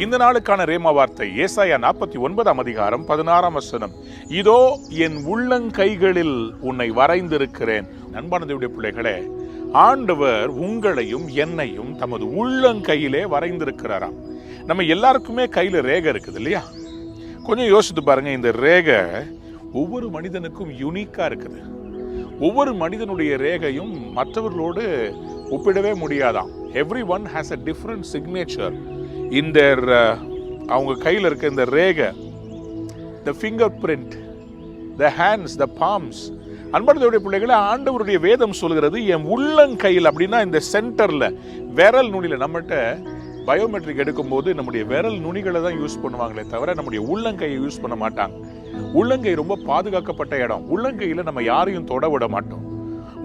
இந்த நாளுக்கான ரேமா வார்த்தை ஏசாயா 49 அதிகாரம் 16 வசனம். இதோ என் உள்ளங்கைகளில் உன்னை வரைந்திருக்கிறேன். அன்பான தேவனுடைய பிள்ளைகளே, ஆண்டவர் உங்களையும் என்னையும் தமது உள்ளங்கையிலே வரைந்திருக்கிறாராம். நம்ம எல்லாருக்குமே கையில ரேகை இருக்குது இல்லையா? கொஞ்சம் யோசித்து பாருங்க. இந்த ரேகை ஒவ்வொரு மனிதனுக்கும் யூனிக்கா இருக்குது. ஒவ்வொரு மனிதனுடைய ரேகையும் மற்றவர்களோடு ஒப்பிடவே முடியாதாம். Everyone has a different signature in their அவங்க கையில் இருக்க இந்த ரேகை, the fingerprint, the hands, the palms. அன்பானவருடைய பிள்ளைகளை, ஆண்டவருடைய வேதம் சொல்கிறது என் உள்ளங்கையில் அப்படின்னா இந்த சென்டர்ல விரல் நுனியில. நம்மகிட்ட பயோமெட்ரிக் எடுக்கும் போது நம்முடைய விரல் நுனிகளை தான் யூஸ் பண்ணுவாங்களே தவிர நம்முடைய உள்ளங்கையை யூஸ் பண்ண மாட்டாங்க. உள்ளங்கை ரொம்ப பாதுகாக்கப்பட்ட இடம். உள்ளங்கையில நம்ம யாரையும் தொட விட மாட்டோம்.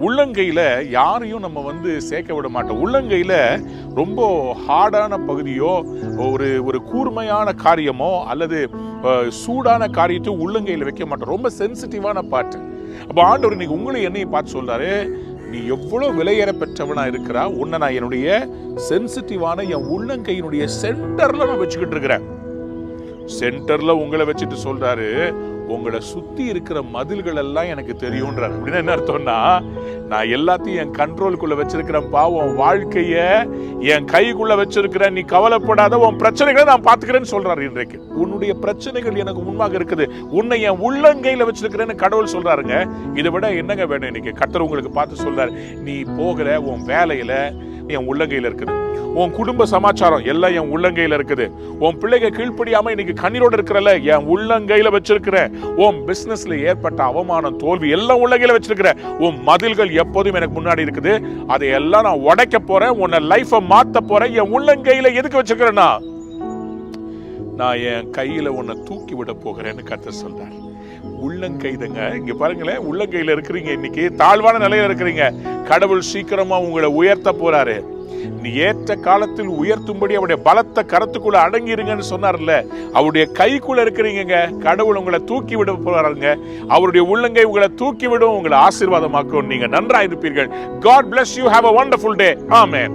உள்ளங்கையில யாரையும் நம்ம சேர்க்க விட மாட்டோம். உள்ளங்கையில ரொம்ப ஹார்டான பகுதியோ ஒரு கூர்மையான காரியமோ அல்லது சூடான காரியத்தை உள்ளங்கையில வைக்க மாட்டோம். ரொம்ப சென்சிட்டிவான பாட்டு. அப்ப ஆண்டவர் இன்னைக்கு உங்களை என்னையை பார்த்து சொல்றாரு, நீ எவ்வளவு விலையேற பெற்றவனா இருக்கிறா, உன்னை நான் என்னுடைய சென்சிட்டிவான என் உள்ளங்கையினுடைய சென்டர்ல நான் வச்சுக்கிட்டு இருக்கிறேன். சென்டர்ல உங்களை வச்சுட்டு சொல்றாரு, உங்களை சுத்தி இருக்கிற மதில்கள் எல்லாம் எனக்கு தெரியும்ன்றாரு. அப்படின்னா என்ன அர்த்தம்னா, நான் எல்லாத்தையும் என் கண்ட்ரோலுக்குள்ள வச்சிருக்கிறேன். பாவம் வாழ்க்கைய என் கைக்குள்ள வச்சிருக்கிறேன். நீ கவலைப்படாத, உன் பிரச்சனைகளை நான் பாத்துக்கிறேன்னு சொல்றாரு. இன்றைக்கு உன்னுடைய பிரச்சனைகள் எனக்கு முன்பாக இருக்குது, உன்னை என் உள்ளங்கையில வச்சிருக்கிறேன்னு கடவுள் சொல்றாருங்க. இதை விட என்னங்க வேணும்? இன்னைக்கு கர்த்தர் உங்களுக்கு பார்த்து சொல்றாரு, நீ போகிற உன் வேலையில என் உள்ளங்கையில இருக்குது, உன் குடும்ப சமாச்சாரம் எல்லாம் என் உள்ளங்கையில இருக்குது, உன் பிள்ளைங்க கீழ்ப்படியாம இன்னைக்கு கண்ணீரோடு இருக்கிறல என் உள்ளங்கையில வச்சிருக்கிற, உன் பிசினஸ்ல ஏற்பட்ட அவமானம் தோல்வி எல்லாம் உள்ளங்கையில வச்சிருக்கிற, உன் மதில்கள் எப்போதும் எனக்கு முன்னாடி இருக்குது, அதையெல்லாம் நான் உடைக்க போறேன், உன்னை லைஃபை மாத்த போறேன். என் உள்ளங்கையில எதுக்கு வச்சிருக்கிறேன்னா, நான் என் கையில உன்னை தூக்கி விட போகிறேன்னு கர்த்தர் சொல்றார். உள்ளங்கைதுங்க. இங்க பாருங்களேன், உள்ளங்கையில இருக்கிறீங்க. இன்னைக்கு தாழ்வான நிலையில இருக்கிறீங்க. கடவுள் சீக்கிரமா உங்களை உயர்த்த போறாரு. நீ ஏற்ற காலத்தில் உயர்த்தும்படி அவருடைய பலத்த கரத்துக்குள்ள அடங்கிருங்கன்னு சொன்னார்ல, அவருடைய கைக்குள்ள இருக்கிறீங்க. கடவுள் உங்களை தூக்கி விட போறாருங்க. அவருடைய உள்ளங்கை உங்களை தூக்கி விடும், உங்களை ஆசீர்வாதமாக்கும். நீங்க நன்றா இருப்பீர்கள். God bless you. Have a wonderful day. Amen.